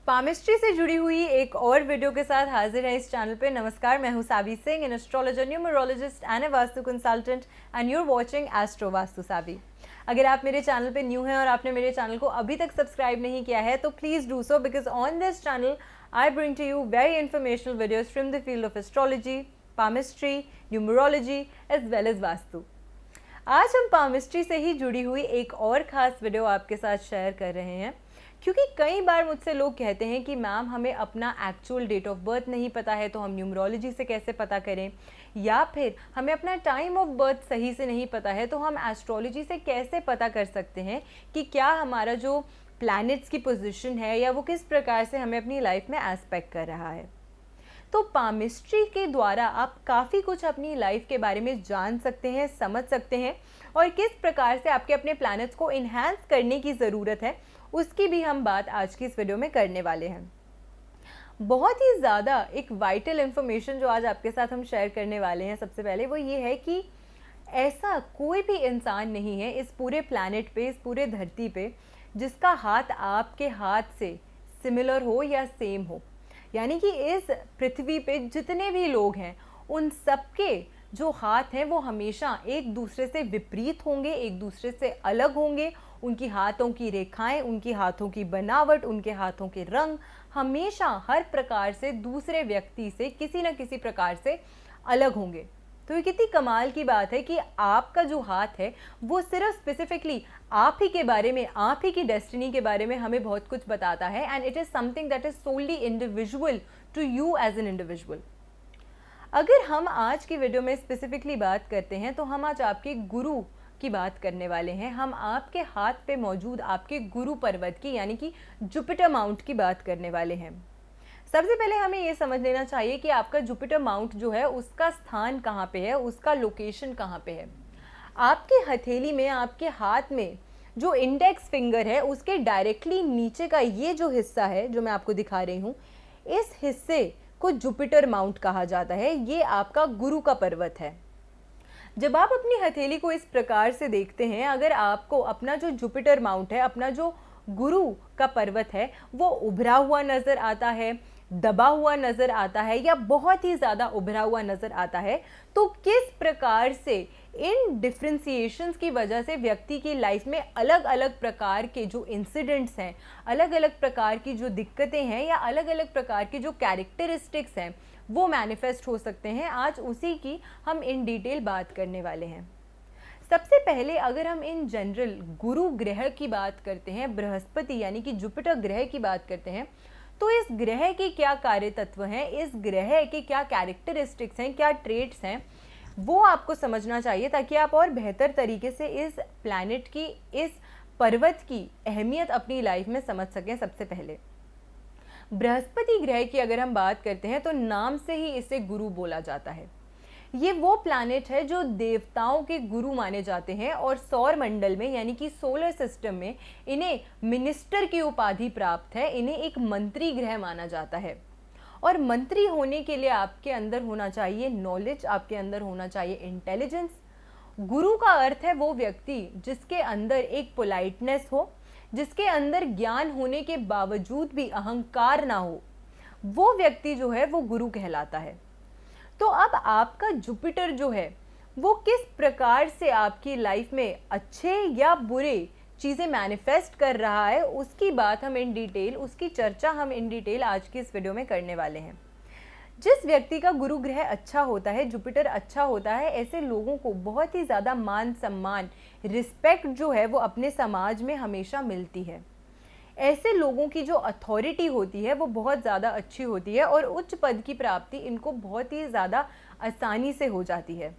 Palmistry से जुड़ी हुई एक और वीडियो के साथ हाजिर है इस चैनल पे। नमस्कार, मैं हूं Sabi Singh, an astrologer, numerologist and a vastu consultant, and you are watching astro vastu Sabi. अगर आप मेरे चैनल पे न्यू हैं और आपने मेरे चैनल को अभी तक सब्सक्राइब नहीं किया है तो please do so, because on this channel I bring to you very informational videos from the field of astrology, palmistry, numerology as well as vastu. आज हम पामिस्ट्री से ही जुड़ी हुई एक और ख़ास वीडियो आपके साथ शेयर कर रहे हैं, क्योंकि कई बार मुझसे लोग कहते हैं कि मैम हमें अपना एक्चुअल डेट ऑफ बर्थ नहीं पता है तो हम न्यूमरोलॉजी से कैसे पता करें, या फिर हमें अपना टाइम ऑफ बर्थ सही से नहीं पता है तो हम एस्ट्रोलॉजी से कैसे पता कर सकते हैं कि क्या हमारा जो प्लैनेट्स की पोजीशन है या वो किस प्रकार से हमें अपनी लाइफ में एस्पेक्ट कर रहा है। तो पामिस्ट्री के द्वारा आप काफ़ी कुछ अपनी लाइफ के बारे में जान सकते हैं, समझ सकते हैं, और किस प्रकार से आपके अपने प्लैनेट्स को इन्हांस करने की ज़रूरत है उसकी भी हम बात आज की इस वीडियो में करने वाले हैं। बहुत ही ज़्यादा एक वाइटल इन्फॉर्मेशन जो आज आपके साथ हम शेयर करने वाले हैं, सबसे पहले वो ये है कि ऐसा कोई भी इंसान नहीं है इस पूरे प्लैनेट पे, इस पूरे धरती पे, जिसका हाथ आपके हाथ से सिमिलर हो या सेम हो। यानी कि इस पृथ्वी पे जितने भी लोग हैं उन सबके जो हाथ हैं वो हमेशा एक दूसरे से विपरीत होंगे, एक दूसरे से अलग होंगे। उनकी हाथों की रेखाएं, उनकी हाथों की बनावट, उनके हाथों के रंग हमेशा हर प्रकार से दूसरे व्यक्ति से किसी न किसी प्रकार से अलग होंगे। तो ये कितनी कमाल की बात है कि आपका जो हाथ है वो सिर्फ स्पेसिफिकली आप ही के बारे में, आप ही की डेस्टिनी के बारे में हमें बहुत कुछ बताता है, and it is something that is solely individual to you as an individual. अगर हम आज की वीडियो में स्पेसिफिकली बात करते हैं तो हम आज आपके गुरु की बात करने वाले हैं। हम आपके हाथ पे मौजूद आपके गुरु पर्वत की, यानी कि जुपिटर माउंट की बात करने वाले हैं। सबसे पहले हमें ये समझ लेना चाहिए कि आपका जुपिटर माउंट जो है उसका स्थान कहाँ पे है, उसका लोकेशन कहाँ पे है। आपके हथेली में, आपके हाथ में जो इंडेक्स फिंगर है उसके डायरेक्टली नीचे का ये जो हिस्सा है जो मैं आपको दिखा रही हूँ, इस हिस्से को जुपिटर माउंट कहा जाता है। ये आपका गुरु का पर्वत है। जब आप अपनी हथेली को इस प्रकार से देखते हैं, अगर आपको अपना जो जुपिटर माउंट है, अपना जो गुरु का पर्वत है, वो उभरा हुआ नज़र आता है, दबा हुआ नज़र आता है, या बहुत ही ज़्यादा उभरा हुआ नज़र आता है, तो किस प्रकार से इन डिफ्रेंसिएशंस की वजह से व्यक्ति की लाइफ में अलग अलग प्रकार के जो इंसिडेंट्स हैं, अलग अलग प्रकार की जो दिक्कतें हैं, या अलग अलग प्रकार की जो कैरेक्टरिस्टिक्स हैं वो मैनिफेस्ट हो सकते हैं, आज उसी की हम इन डिटेल बात करने वाले हैं। सबसे पहले अगर हम इन जनरल गुरु ग्रह की बात करते हैं, बृहस्पति यानी कि जुपिटर ग्रह की बात करते हैं, तो इस ग्रह के क्या कार्य तत्व हैं, इस ग्रह के क्या कैरेक्टरिस्टिक्स हैं, क्या ट्रेट्स हैं, वो आपको समझना चाहिए ताकि आप और बेहतर तरीके से इस प्लैनेट की, इस पर्वत की अहमियत अपनी लाइफ में समझ सकें। सबसे पहले बृहस्पति ग्रह की अगर हम बात करते हैं तो नाम से ही इसे गुरु बोला जाता है। ये वो प्लैनेट है जो देवताओं के गुरु माने जाते हैं, और सौर मंडल में यानी कि सोलर सिस्टम में इन्हें मिनिस्टर की उपाधि प्राप्त है। इन्हें एक मंत्री ग्रह माना जाता है, और मंत्री होने के लिए आपके अंदर होना चाहिए नॉलेज, आपके अंदर होना चाहिए इंटेलिजेंस। गुरु का अर्थ है वो व्यक्ति जिसके अंदर एक पोलाइटनेस हो, जिसके अंदर ज्ञान होने के बावजूद भी अहंकार ना हो, वो व्यक्ति जो है वो गुरु कहलाता है। तो अब आपका जुपिटर जो है वो किस प्रकार से आपकी लाइफ में अच्छे या बुरे चीज़ें मैनिफेस्ट कर रहा है, उसकी बात हम इन डिटेल, उसकी चर्चा हम इन डिटेल आज की इस वीडियो में करने वाले हैं। जिस व्यक्ति का गुरु ग्रह अच्छा होता है, जुपिटर अच्छा होता है, ऐसे लोगों को बहुत ही ज़्यादा मान सम्मान, रिस्पेक्ट जो है वो अपने समाज में हमेशा मिलती है। ऐसे लोगों की जो अथॉरिटी होती है वो बहुत ज़्यादा अच्छी होती है, और उच्च पद की प्राप्ति इनको बहुत ही ज़्यादा आसानी से हो जाती है।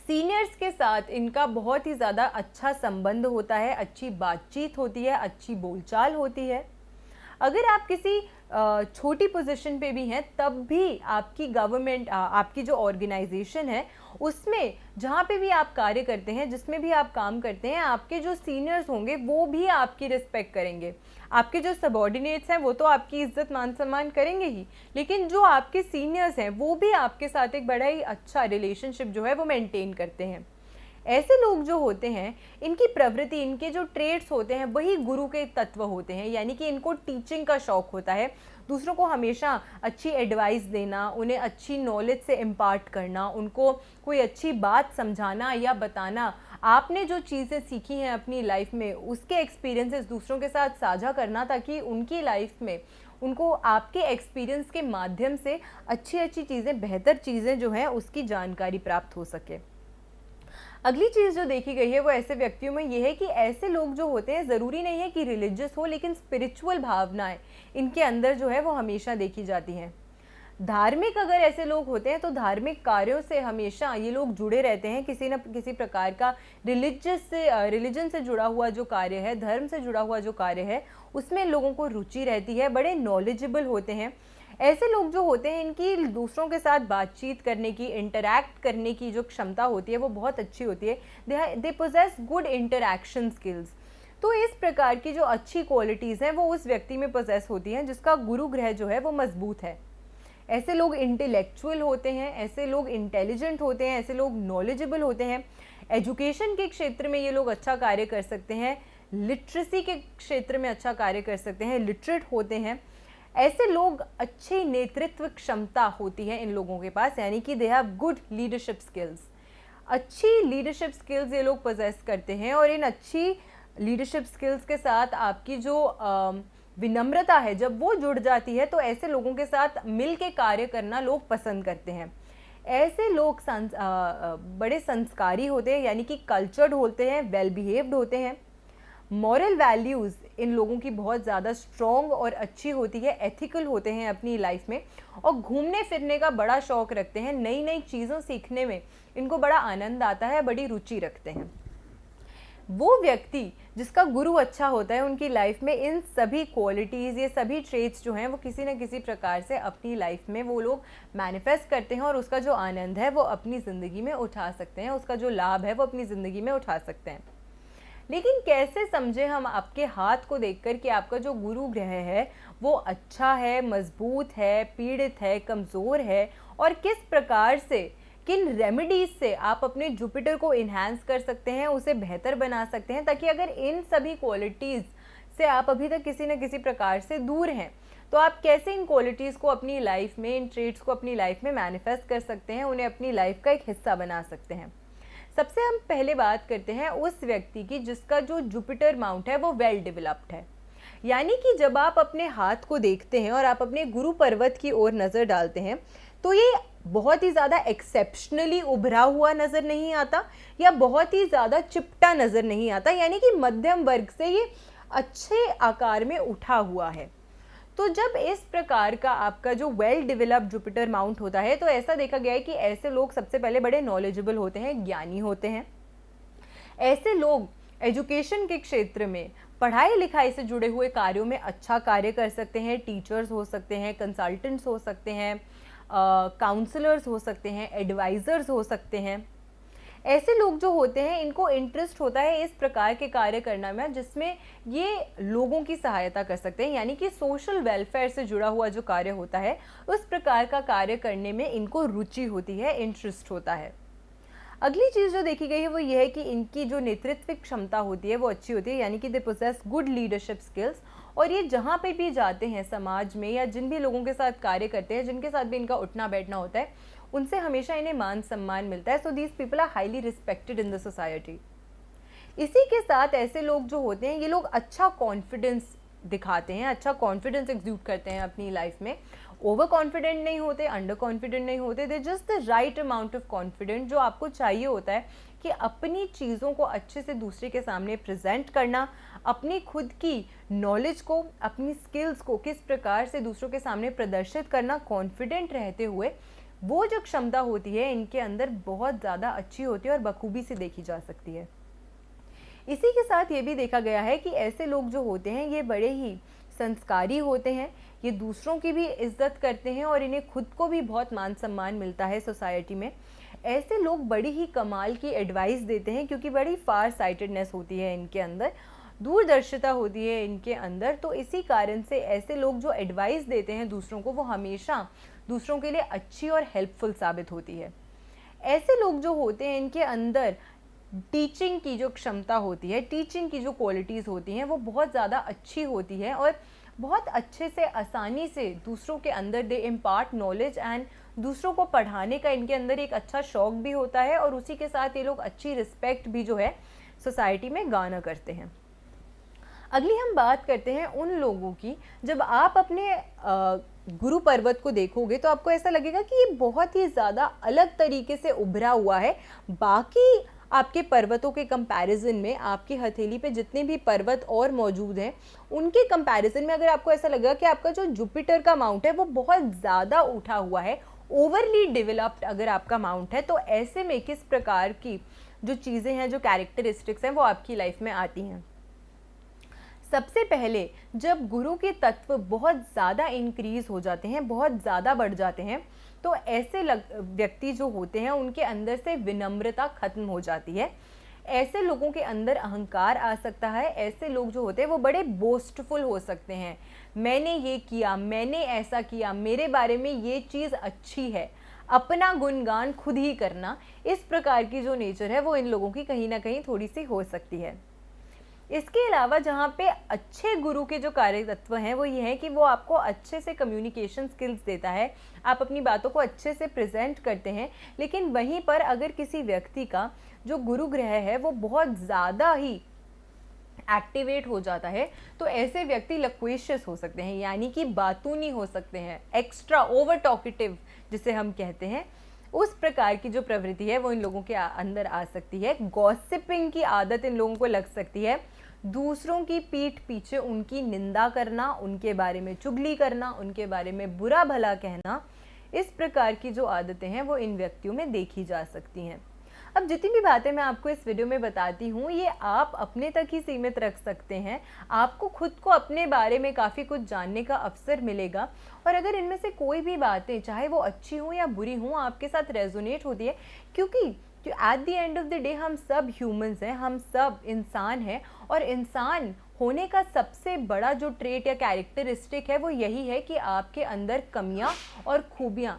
सीनियर्स के साथ इनका बहुत ही ज़्यादा अच्छा संबंध होता है, अच्छी बातचीत होती है, अच्छी बोलचाल होती है। अगर आप किसी छोटी पोजीशन पे भी हैं तब भी आपकी गवर्नमेंट, आपकी जो ऑर्गेनाइजेशन है उसमें जहाँ पे भी आप कार्य करते हैं, जिसमें भी आप काम करते हैं, आपके जो सीनियर्स होंगे वो भी आपकी रिस्पेक्ट करेंगे। आपके जो सबॉर्डिनेट्स हैं वो तो आपकी इज्जत मान सम्मान करेंगे ही, लेकिन जो आपके सीनियर्स हैं वो भी आपके साथ एक बड़ा ही अच्छा रिलेशनशिप जो है वो मेंटेन करते हैं। ऐसे लोग जो होते हैं, इनकी प्रवृत्ति, इनके जो ट्रेड्स होते हैं वही गुरु के तत्व होते हैं, यानी कि इनको टीचिंग का शौक होता है, दूसरों को हमेशा अच्छी एडवाइस देना, उन्हें अच्छी नॉलेज से इम्पार्ट करना, उनको कोई अच्छी बात समझाना या बताना, आपने जो चीज़ें सीखी हैं अपनी लाइफ में उसके एक्सपीरियंसेस दूसरों के साथ साझा करना, ताकि उनकी लाइफ में उनको आपके एक्सपीरियंस के माध्यम से अच्छी अच्छी चीज़ें, बेहतर चीज़ें जो हैं उसकी जानकारी प्राप्त हो सके। अगली चीज़ जो देखी गई है वो ऐसे व्यक्तियों में ये है कि ऐसे लोग जो होते हैं, ज़रूरी नहीं है कि रिलीजियस हो, लेकिन स्पिरिचुअल भावनाएं इनके अंदर जो है वो हमेशा देखी जाती हैं। धार्मिक अगर ऐसे लोग होते हैं तो धार्मिक कार्यों से हमेशा ये लोग जुड़े रहते हैं, किसी न किसी प्रकार का रिलीजन से जुड़ा हुआ जो कार्य है, धर्म से जुड़ा हुआ जो कार्य है, उसमें लोगों को रुचि रहती है, बड़े नॉलेजेबल होते हैं। ऐसे लोग जो होते हैं, इनकी दूसरों के साथ बातचीत करने की, इंटरैक्ट करने की जो क्षमता होती है वो बहुत अच्छी होती है। They possess good interaction skills. तो इस प्रकार की जो अच्छी क्वालिटीज़ हैं वो उस व्यक्ति में पोजेस होती हैं जिसका गुरु ग्रह जो है वो मजबूत है। ऐसे लोग इंटेलेक्चुअल होते हैं, ऐसे लोग इंटेलिजेंट होते हैं, ऐसे लोग नॉलेजेबल होते हैं। एजुकेशन के क्षेत्र में ये लोग अच्छा कार्य कर सकते हैं, लिटरेसी के क्षेत्र में अच्छा कार्य कर सकते हैं, लिटरेट होते हैं। ऐसे लोग अच्छी नेतृत्व क्षमता होती है इन लोगों के पास, यानी कि they have good leadership skills. अच्छी लीडरशिप स्किल्स ये लोग पोजेस करते हैं, और इन अच्छी लीडरशिप स्किल्स के साथ आपकी जो विनम्रता है, जब वो जुड़ जाती है तो ऐसे लोगों के साथ मिल के कार्य करना लोग पसंद करते हैं। ऐसे लोग बड़े संस्कारी होते हैं, यानी कि कल्चर्ड होते हैं, वेल बिहेव्ड होते हैं। मॉरल वैल्यूज़ इन लोगों की बहुत ज़्यादा स्ट्रॉन्ग और अच्छी होती है, एथिकल होते हैं अपनी लाइफ में, और घूमने फिरने का बड़ा शौक़ रखते हैं, नई नई चीज़ों सीखने में इनको बड़ा आनंद आता है, बड़ी रुचि रखते हैं। वो व्यक्ति जिसका गुरु अच्छा होता है, उनकी लाइफ में इन सभी क्वालिटीज़, ये सभी ट्रेट्स जो हैं वो किसी न किसी प्रकार से अपनी लाइफ में वो लोग मैनिफेस्ट करते हैं, और उसका जो आनंद है वो अपनी ज़िंदगी में उठा सकते हैं, उसका जो लाभ है वो अपनी ज़िंदगी में उठा सकते हैं। लेकिन कैसे समझे हम आपके हाथ को देखकर कि आपका जो गुरु ग्रह है वो अच्छा है, मजबूत है, पीड़ित है, कमज़ोर है, और किस प्रकार से, किन रेमेडीज़ से आप अपने जुपिटर को इन्हांस कर सकते हैं, उसे बेहतर बना सकते हैं, ताकि अगर इन सभी क्वालिटीज़ से आप अभी तक किसी न किसी प्रकार से दूर हैं, तो आप कैसे इन क्वालिटीज़ को अपनी लाइफ में, इन ट्रेट्स को अपनी लाइफ में मैनिफेस्ट कर सकते हैं, उन्हें अपनी लाइफ का एक हिस्सा बना सकते हैं। सबसे हम पहले बात करते हैं उस व्यक्ति की जिसका जो जुपिटर माउंट है वो वेल डेवलप्ड है। यानी कि जब आप अपने हाथ को देखते हैं और आप अपने गुरु पर्वत की ओर नज़र डालते हैं, तो ये बहुत ही ज़्यादा एक्सेप्शनली उभरा हुआ नज़र नहीं आता, या बहुत ही ज़्यादा चिपटा नज़र नहीं आता, यानी कि मध्यम वर्ग से ये अच्छे आकार में उठा हुआ है। तो जब इस प्रकार का आपका जो वेल डेवलप्ड जुपिटर माउंट होता है, तो ऐसा देखा गया है कि ऐसे लोग सबसे पहले बड़े नॉलेजेबल होते हैं, ज्ञानी होते हैं। ऐसे लोग एजुकेशन के क्षेत्र में, पढ़ाई लिखाई से जुड़े हुए कार्यों में अच्छा कार्य कर सकते हैं। टीचर्स हो सकते हैं, कंसल्टेंट्स हो सकते हैं, काउंसलर्स हो सकते हैं, एडवाइज़र्स हो सकते हैं। ऐसे लोग जो होते हैं, इनको इंटरेस्ट होता है इस प्रकार के कार्य करना में जिसमें ये लोगों की सहायता कर सकते हैं, यानी कि सोशल वेलफेयर से जुड़ा हुआ जो कार्य होता है उस प्रकार का कार्य करने में इनको रुचि होती है, इंटरेस्ट होता है। अगली चीज़ जो देखी गई है वो ये है कि इनकी जो नेतृत्व क्षमता होती है वो अच्छी होती है, यानी कि they possess good leadership skills, और ये जहाँ पे भी जाते हैं समाज में, या जिन भी लोगों के साथ कार्य करते हैं, जिनके साथ भी इनका उठना बैठना होता है, उनसे हमेशा इन्हें मान सम्मान मिलता है। So these people are highly respected in the society. इसी के साथ ऐसे लोग जो होते हैं, ये लोग अच्छा कॉन्फिडेंस दिखाते हैं, अच्छा कॉन्फिडेंस एग्ज्यूट करते हैं अपनी लाइफ में। ओवर कॉन्फिडेंट नहीं होते, अंडर कॉन्फिडेंट नहीं होते, they just the right amount of confident जो आपको चाहिए होता है कि अपनी चीज़ों को अच्छे से दूसरे के सामने प्रेजेंट करना, अपनी खुद की नॉलेज को, अपनी स्किल्स को किस प्रकार से दूसरों के सामने प्रदर्शित करना, कॉन्फिडेंट रहते हुए, वो जो क्षमता होती है इनके अंदर बहुत ज़्यादा अच्छी होती है और बखूबी से देखी जा सकती है। इसी के साथ ये भी देखा गया है कि ऐसे लोग जो होते हैं ये बड़े ही संस्कारी होते हैं, ये दूसरों की भी इज्जत करते हैं और इन्हें खुद को भी बहुत मान सम्मान मिलता है सोसाइटी में। ऐसे लोग बड़ी ही कमाल की एडवाइस देते हैं क्योंकि बड़ी फार साइटेडनेस होती है इनके अंदर, दूरदर्शिता होती है इनके अंदर। तो इसी कारण से ऐसे लोग जो एडवाइस देते हैं दूसरों को, वो हमेशा दूसरों के लिए अच्छी और हेल्पफुल साबित होती है। ऐसे लोग जो होते हैं इनके अंदर टीचिंग की जो क्षमता होती है, टीचिंग की जो क्वालिटीज़ होती हैं वो बहुत ज़्यादा अच्छी होती है और बहुत अच्छे से आसानी से दूसरों के अंदर दे इम्पार्ट नॉलेज एंड दूसरों को पढ़ाने का इनके अंदर एक अच्छा शौक भी होता है और उसी के साथ ये लोग अच्छी रिस्पेक्ट भी जो है सोसाइटी में गाना करते हैं। अगली हम बात करते हैं उन लोगों की, जब आप अपने गुरु पर्वत को देखोगे तो आपको ऐसा लगेगा कि ये बहुत ही ज़्यादा अलग तरीके से उभरा हुआ है बाकी आपके पर्वतों के कंपैरिजन में। आपकी हथेली पे जितने भी पर्वत और मौजूद हैं उनके कंपैरिजन में अगर आपको ऐसा लगेगा कि आपका जो जुपिटर का माउंट है वो बहुत ज़्यादा उठा हुआ है, ओवरली डेवलप्ड अगर आपका माउंट है, तो ऐसे में किस प्रकार की जो चीज़ें हैं, जो कैरेक्टरिस्टिक्स हैं वो आपकी लाइफ में आती हैं। सबसे पहले जब गुरु के तत्व बहुत ज़्यादा इंक्रीज हो जाते हैं, बहुत ज़्यादा बढ़ जाते हैं, तो ऐसे व्यक्ति जो होते हैं उनके अंदर से विनम्रता खत्म हो जाती है। ऐसे लोगों के अंदर अहंकार आ सकता है। ऐसे लोग जो होते हैं वो बड़े बोस्टफुल हो सकते हैं, मैंने ये किया, मैंने ऐसा किया, मेरे बारे में ये चीज़ अच्छी है, अपना गुणगान खुद ही करना, इस प्रकार की जो नेचर है वो इन लोगों की कहीं ना कहीं थोड़ी सी हो सकती है। इसके अलावा जहाँ पे अच्छे गुरु के जो कार्य तत्व हैं वो ये है कि वो आपको अच्छे से कम्युनिकेशन स्किल्स देता है, आप अपनी बातों को अच्छे से प्रेजेंट करते हैं। लेकिन वहीं पर अगर किसी व्यक्ति का जो गुरु ग्रह है वो बहुत ज़्यादा ही एक्टिवेट हो जाता है तो ऐसे व्यक्ति लक्वेशियस हो सकते हैं, यानी कि बातूनी हो सकते हैं, एक्स्ट्रा ओवर टॉकेटिव जिसे हम कहते हैं, उस प्रकार की जो प्रवृत्ति है वो इन लोगों के अंदर आ सकती है। गॉसिपिंग की आदत इन लोगों को लग सकती है, दूसरों की पीठ पीछे उनकी निंदा करना, उनके बारे में चुगली करना, उनके बारे में बुरा भला कहना, इस प्रकार की जो आदतें हैं वो इन व्यक्तियों में देखी जा सकती हैं। अब जितनी भी बातें मैं आपको इस वीडियो में बताती हूँ ये आप अपने तक ही सीमित रख सकते हैं, आपको खुद को अपने बारे में काफ़ी कुछ जानने का अवसर मिलेगा। और अगर इनमें से कोई भी बातें चाहे वो अच्छी हों या बुरी हों आपके साथ रेजोनेट होती है, क्योंकि at the end of the day हम सब ह्यूमंस हैं, हम सब इंसान हैं और इंसान होने का सबसे बड़ा जो ट्रेट या कैरेक्टरिस्टिक है वो यही है कि आपके अंदर कमियां और खूबियां,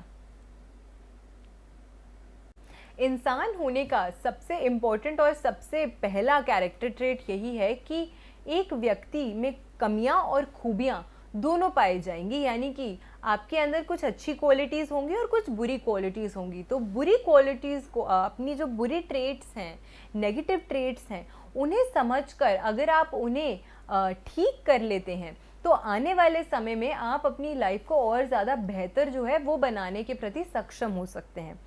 इंसान होने का सबसे इम्पोर्टेंट और सबसे पहला कैरेक्टर ट्रेट यही है कि एक व्यक्ति में कमियां और खूबियां दोनों पाई जाएंगी, यानी कि आपके अंदर कुछ अच्छी क्वालिटीज़ होंगी और कुछ बुरी क्वालिटीज़ होंगी। तो बुरी क्वालिटीज़ को, अपनी जो बुरी ट्रेट्स हैं, नेगेटिव ट्रेट्स हैं, उन्हें समझकर अगर आप उन्हें ठीक कर लेते हैं तो आने वाले समय में आप अपनी लाइफ को और ज़्यादा बेहतर जो है वो बनाने के प्रति सक्षम हो सकते हैं।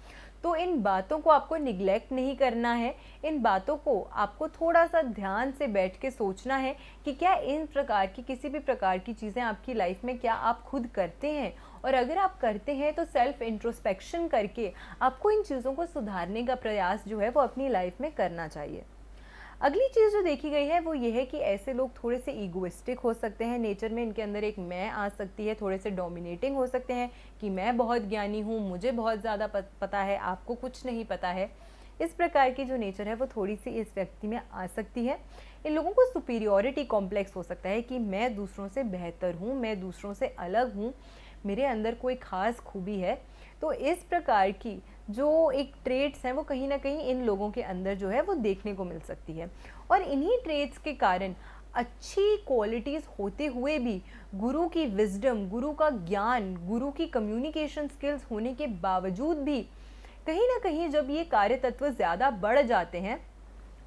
तो इन बातों को आपको निगलेक्ट नहीं करना है, इन बातों को आपको थोड़ा सा ध्यान से बैठ के सोचना है कि क्या इन प्रकार की किसी भी प्रकार की चीज़ें आपकी लाइफ में क्या आप खुद करते हैं, और अगर आप करते हैं तो सेल्फ इंट्रोस्पेक्शन करके आपको इन चीज़ों को सुधारने का प्रयास जो है वो अपनी लाइफ में करना चाहिए। अगली चीज़ जो देखी गई है वो ये है कि ऐसे लोग थोड़े से ईगोइस्टिक हो सकते हैं, नेचर में इनके अंदर एक मैं आ सकती है, थोड़े से डोमिनेटिंग हो सकते हैं कि मैं बहुत ज्ञानी हूँ, मुझे बहुत ज़्यादा पता है, आपको कुछ नहीं पता है। इस प्रकार की जो नेचर है वो थोड़ी सी इस व्यक्ति में आ सकती है। इन लोगों को सुपीरियॉरिटी कॉम्प्लेक्स हो सकता है कि मैं दूसरों से बेहतर हूँ, मैं दूसरों से अलग हूँ, मेरे अंदर कोई ख़ास खूबी है। तो इस प्रकार की जो एक ट्रेट्स हैं वो कहीं ना कहीं इन लोगों के अंदर जो है वो देखने को मिल सकती है। और इन्हीं ट्रेट्स के कारण अच्छी क्वालिटीज़ होते हुए भी गुरु की विजडम, गुरु का ज्ञान, गुरु की कम्युनिकेशन स्किल्स होने के बावजूद भी कहीं ना कहीं जब ये कार्य तत्व ज़्यादा बढ़ जाते हैं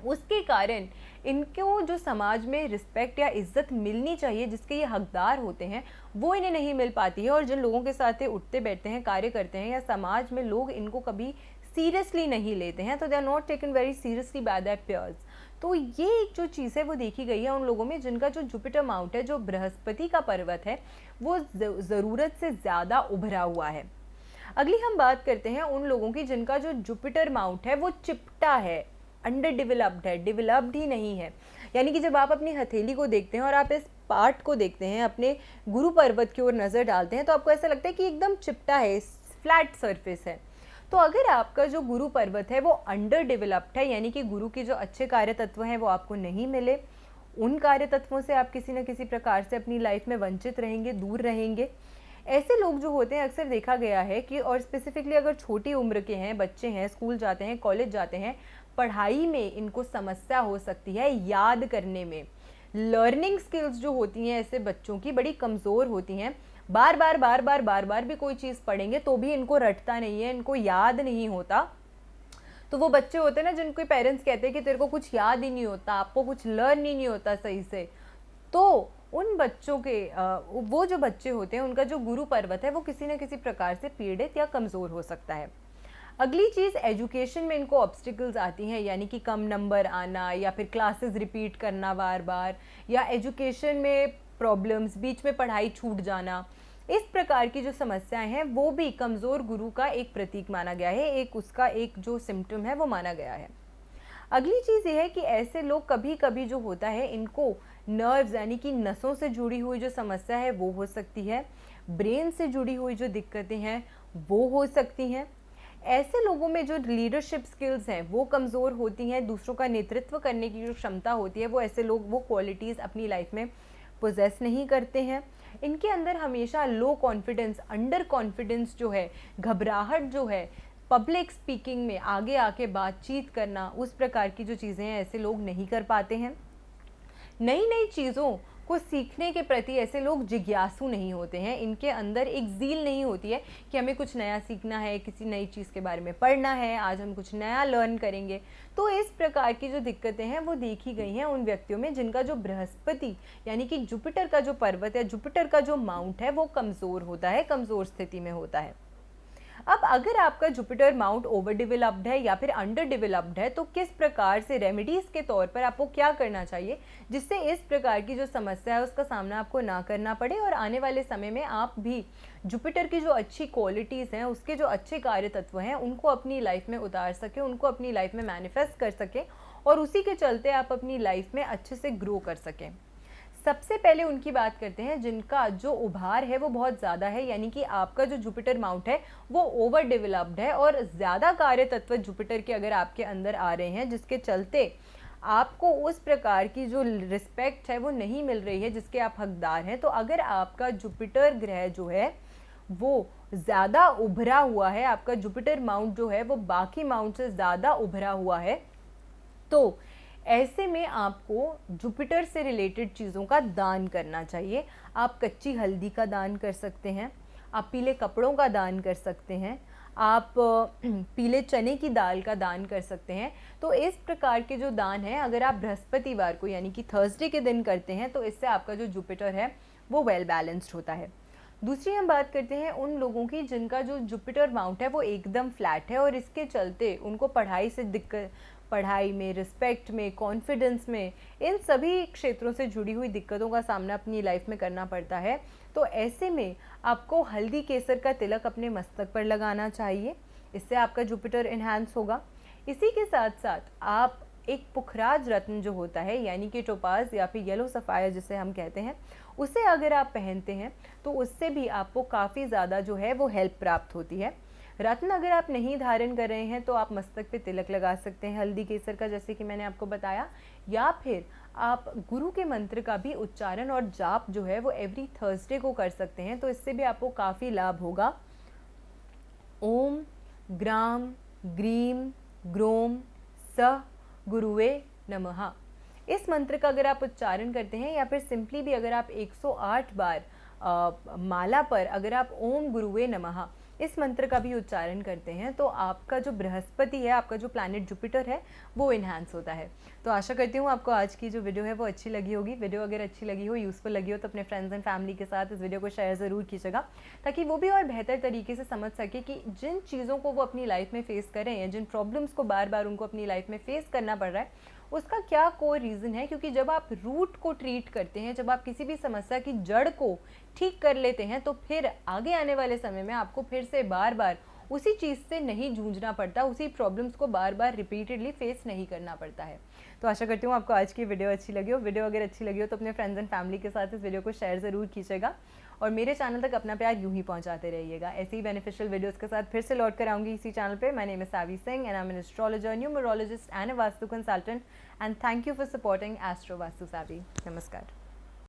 उसके कारण इनको जो समाज में रिस्पेक्ट या इज्जत मिलनी चाहिए, जिसके ये हकदार होते हैं, वो इन्हें नहीं मिल पाती है। और जिन लोगों के साथ ये उठते बैठते हैं, कार्य करते हैं, या समाज में लोग इनको कभी सीरियसली नहीं लेते हैं, तो they are not taken very seriously by their peers. तो ये एक जो चीज़ है वो देखी गई है उन लोगों में जिनका जो जुपिटर माउंट है, जो बृहस्पति का पर्वत है, वो ज़रूरत से ज़्यादा उभरा हुआ है। अगली हम बात करते हैं उन लोगों की जिनका जो जुपिटर माउंट है वो चिपटा है, अंडर डेवलप्ड है, डेवलप्ड ही नहीं है। यानी कि जब आप अपनी हथेली को देखते हैं और आप इस पार्ट को देखते हैं, अपने गुरु पर्वत की ओर नज़र डालते हैं, तो आपको ऐसा लगता है कि एकदम चिपटा है, फ्लैट सरफेस है। तो अगर आपका जो गुरु पर्वत है वो अंडर डेवलप्ड है, यानी कि गुरु के जो अच्छे कार्य तत्व हैं वो आपको नहीं मिले, उन कार्य तत्वों से आप किसी न किसी प्रकार से अपनी लाइफ में वंचित रहेंगे, दूर रहेंगे। ऐसे लोग जो होते हैं अक्सर देखा गया है कि, और स्पेसिफिकली अगर छोटी उम्र के हैं, बच्चे हैं, स्कूल जाते हैं, कॉलेज जाते हैं, पढ़ाई में इनको समस्या हो सकती है, याद करने में। लर्निंग स्किल्स जो होती हैं ऐसे बच्चों की बड़ी कमज़ोर होती हैं। बार बार भी कोई चीज़ पढ़ेंगे तो भी इनको रटता नहीं है, इनको याद नहीं होता। तो वो बच्चे होते हैं ना जिनको पेरेंट्स कहते हैं कि तेरे को कुछ याद ही नहीं होता, आपको कुछ लर्न ही नहीं होता सही से, तो उन बच्चों के वो जो बच्चे होते हैं उनका जो गुरु पर्वत है वो किसी न किसी प्रकार से पीड़ित या कमज़ोर हो सकता है। अगली चीज़, एजुकेशन में इनको ऑब्स्टिकल्स आती हैं, यानी कि कम नंबर आना या फिर क्लासेस रिपीट करना बार बार, या एजुकेशन में प्रॉब्लम्स, बीच में पढ़ाई छूट जाना। इस प्रकार की जो समस्याएं हैं वो भी कमज़ोर गुरु का एक प्रतीक माना गया है, एक उसका एक जो सिम्टम है वो माना गया है। अगली चीज़ ये है कि ऐसे लोग कभी कभी जो होता है इनको नर्व्स यानी कि नसों से जुड़ी हुई जो समस्या है वो हो सकती है, ब्रेन से जुड़ी हुई जो दिक्कतें हैं वो हो सकती हैं। ऐसे लोगों में जो लीडरशिप स्किल्स हैं वो कमज़ोर होती हैं, दूसरों का नेतृत्व करने की जो क्षमता होती है वो ऐसे लोग वो क्वालिटीज़ अपनी लाइफ में पोजेस नहीं करते हैं। इनके अंदर हमेशा लो कॉन्फिडेंस, अंडर कॉन्फिडेंस जो है, घबराहट जो है, पब्लिक स्पीकिंग में आगे आके बातचीत करना, उस प्रकार की जो चीज़ें हैं ऐसे लोग नहीं कर पाते हैं। नई नई चीज़ों को सीखने के प्रति ऐसे लोग जिज्ञासु नहीं होते हैं, इनके अंदर एक ज़ील नहीं होती है कि हमें कुछ नया सीखना है, किसी नई चीज़ के बारे में पढ़ना है, आज हम कुछ नया लर्न करेंगे। तो इस प्रकार की जो दिक्कतें हैं वो देखी गई हैं उन व्यक्तियों में जिनका जो बृहस्पति यानी कि जुपिटर का जो पर्वत है, जुपिटर का जो माउंट है वो कमज़ोर होता है, कमज़ोर स्थिति में होता है। अब अगर आपका जुपिटर माउंट ओवर डेवलप्ड है या फिर अंडर डेवलप्ड है तो किस प्रकार से रेमेडीज़ के तौर पर आपको क्या करना चाहिए जिससे इस प्रकार की जो समस्या है उसका सामना आपको ना करना पड़े और आने वाले समय में आप भी जुपिटर की जो अच्छी क्वालिटीज़ हैं, उसके जो अच्छे कार्य तत्व हैं उनको अपनी लाइफ में उतार सकें, उनको अपनी लाइफ में मैनिफेस्ट कर सकें और उसी के चलते आप अपनी लाइफ में अच्छे से ग्रो कर सकें। सबसे पहले उनकी बात करते हैं जिनका जो उभार है वो बहुत ज़्यादा है, यानी कि आपका जो जुपिटर माउंट है वो ओवर डेवलप्ड है और ज़्यादा कार्य तत्व जुपिटर के अगर आपके अंदर आ रहे हैं जिसके चलते आपको उस प्रकार की जो रिस्पेक्ट है वो नहीं मिल रही है जिसके आप हकदार हैं। तो अगर आपका जुपिटर ग्रह जो है वो ज़्यादा उभरा हुआ है, आपका जुपिटर माउंट जो है वो बाकी माउंट से ज़्यादा उभरा हुआ है, तो ऐसे में आपको जुपिटर से रिलेटेड चीज़ों का दान करना चाहिए। आप कच्ची हल्दी का दान कर सकते हैं, आप पीले कपड़ों का दान कर सकते हैं, आप पीले चने की दाल का दान कर सकते हैं। तो इस प्रकार के जो दान है अगर आप बृहस्पतिवार को यानी कि थर्सडे के दिन करते हैं तो इससे आपका जो जुपिटर है वो वेल बैलेंस्ड होता है। दूसरी हम बात करते हैं उन लोगों की जिनका जो जुपिटर माउंट है वो एकदम फ्लैट है और इसके चलते उनको पढ़ाई से दिक्कत, पढ़ाई में, रिस्पेक्ट में, कॉन्फिडेंस में, इन सभी क्षेत्रों से जुड़ी हुई दिक्कतों का सामना अपनी लाइफ में करना पड़ता है। तो ऐसे में आपको हल्दी केसर का तिलक अपने मस्तक पर लगाना चाहिए, इससे आपका जुपिटर इन्हांस होगा। इसी के साथ साथ आप एक पुखराज रत्न जो होता है यानी कि टोपाज या फिर येलो सफ़ायर जिसे हम कहते हैं, उसे अगर आप पहनते हैं तो उससे भी आपको काफ़ी ज़्यादा जो है वो हेल्प प्राप्त होती है। रत्न अगर आप नहीं धारण कर रहे हैं तो आप मस्तक पे तिलक लगा सकते हैं हल्दी केसर का, जैसे कि मैंने आपको बताया, या फिर आप गुरु के मंत्र का भी उच्चारण और जाप जो है वो एवरी थर्सडे को कर सकते हैं, तो इससे भी आपको काफ़ी लाभ होगा। ओम ग्राम ग्रीम ग्रोम स गुरुवे नमः, इस मंत्र का अगर आप उच्चारण करते हैं या फिर सिंपली भी अगर आप 108 बार माला पर अगर आप ओम गुरुवे नमः इस मंत्र का भी उच्चारण करते हैं तो आपका जो बृहस्पति है, आपका जो प्लैनेट जुपिटर है वो इन्हांस होता है। तो आशा करती हूँ आपको आज की जो वीडियो है वो अच्छी लगी होगी। वीडियो अगर अच्छी लगी हो, यूज़फुल लगी हो तो अपने फ्रेंड्स एंड फैमिली के साथ इस वीडियो को शेयर ज़रूर कीजिएगा ताकि वो भी और बेहतर तरीके से समझ सके कि जिन चीज़ों को वो अपनी लाइफ में फेस कर रहे हैं, जिन प्रॉब्लम्स को बार बार उनको अपनी लाइफ में फेस करना पड़ रहा है, उसका क्या कोई रीज़न है। क्योंकि जब आप रूट को ट्रीट करते हैं, जब आप किसी भी समस्या की जड़ को ठीक कर लेते हैं तो फिर आगे आने वाले समय में आपको फिर से बार बार उसी चीज़ से नहीं जूझना पड़ता, उसी प्रॉब्लम्स को बार बार रिपीटेडली फेस नहीं करना पड़ता है। तो आशा करती हूँ आपको आज की वीडियो अच्छी लगी हो। वीडियो अगर अच्छी लगी हो तो अपने फ्रेंड्स एंड फैमिली के साथ इस वीडियो को शेयर ज़रूर कीजिएगा और मेरे चैनल तक अपना प्यार यूं ही पहुंचाते रहिएगा। ऐसे ही बेनिफिशियल वीडियोस के साथ फिर से लौट कर आऊँगी इसी चैनल पे। My name is Savi Singh and I am an astrologer, numerologist and a vastu consultant, and thank you for supporting astro vastu Savi. नमस्कार।